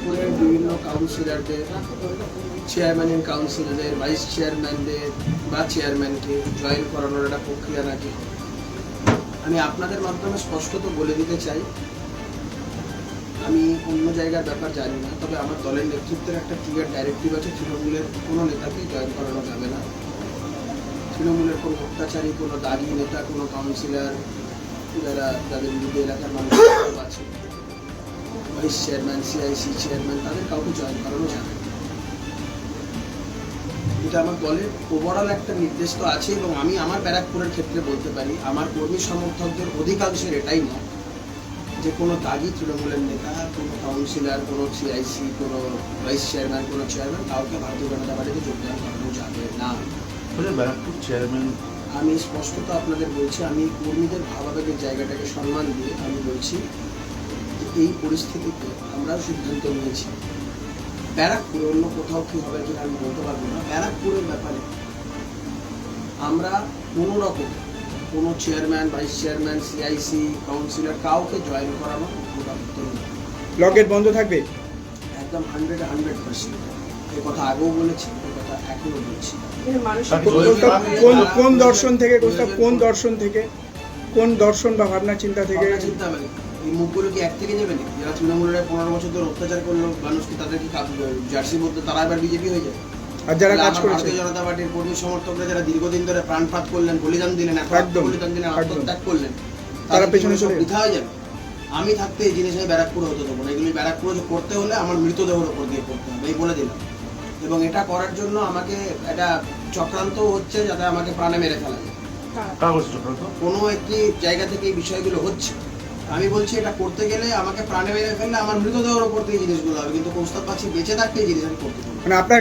ব্যারাকপুরের বিভিন্ন কাউন্সিলরদের, চেয়ারম্যান ইন কাউন্সিলরদের, ভাইস চেয়ারম্যানদের বা চেয়ারম্যানকে জয়েন করানোর একটা প্রক্রিয়া নাকি। আমি আপনাদের মাধ্যমে স্পষ্টত বলে দিতে চাই, আমি অন্য জায়গার ব্যাপার জানি না, তবে আমার দলের নেতৃত্বের একটা ক্লিয়ার ডাইরেক্টিভ আছে, তৃণমূলের কোনো নেতাকে জয়েন করানো যাবে না। তৃণমূলের কোনো অত্যাচারী, কোনো দাগি নেতা, কোনো কাউন্সিলর যাদের বিরুদ্ধে এলাকার মানুষ আছে, ভাইস চেয়ারম্যান, সিআইসি চেয়ারম্যান, তাদের কাউকে জয়েন করানো যাবে না। এটা আমার দলের ওভারঅল একটা নির্দেশ তো আছে, এবং আমি আমার ব্যারাকপুরের ক্ষেত্রে বলতে পারি, আমার কর্মী সমর্থকদের অধিকাংশের এটাই মত যে কোনো দাগি তৃণমূলের নেতা, কোনো কাউন্সিলর, কোনো সিআইসি, কোনো ভাইস চেয়ারম্যান, কোনো চেয়ারম্যান কাউকে ভারতীয় জনতা পার্টিতে যোগদান করানো যাবে না। ব্যারাকপুর চেয়ারম্যান, আমি স্পষ্টত আপনাদের বলছি, আমি কর্মীদের ভাবাবেগের জায়গাটাকে সম্মান দিয়ে আমি বলছি যে এই পরিস্থিতিতে আমরাও সিদ্ধান্ত নিয়েছি। ব্যারাকপুরে অন্য কোথাও কী হবে কিনা আমি বলতে পারবো না। ব্যারাকপুরের ব্যাপারে আমরা কোনো রকম কোনো chairman, vice chairman, CIC, councillor কাউকে জয়েন করানো লকেট বন্ধ থাকবে একদম 100% এ কথা আগেও বলেছি, এ কথা এখনো বলছি। কোন দর্শন থেকে কোন দর্শন বা ভাবনা চিন্তা থেকে? চিন্তা মানে এই মুখগুলো কি এক থেকে যাবে না? যারা তৃণমূলের 15 বছর ধরে অত্যাচার করলো মানুষকে, তাদেরকে জার্সি বলতে তারা এবার বিজেপি হয়ে যায়। আর যারা কাজ করেছে ভারতীয় জনতা পার্টির কর্মী সমর্থকরা যারা দীর্ঘদিন ধরে প্রাণপাত করলেন, বলিদান দিলেন, বলিদান দিলেন, আত্মত্যাগ করলেন, তারা পেছনে সব বৃথা হয়ে যাবে। আমি থাকতে এই জিনিস আমি ব্যারাকপুরে হতে দেবো না। এগুলি ব্যারাকপুরে করতে হলে আমার মৃতদেহের উপর দিয়ে করতে হবে, এই বলে দিলাম। এবং এটা করার জন্য আমাকে একটা চক্রান্ত হচ্ছে যাতে আমাকে প্রাণে মেরে ফেলা যায়। কোনো একটি জায়গা থেকে এই বিষয়গুলো হচ্ছে। আমি বলছি এটা করতে গেলে আমাকে প্রাণে মেরে ফেললে আমার মৃতদেহের উপর দিয়ে জিনিসগুলো হবে, কিন্তু প্রস্তাব পাচ্ছি বেঁচে থাকতে এই জিনিস আমি করতে পারবো। মানে আপনার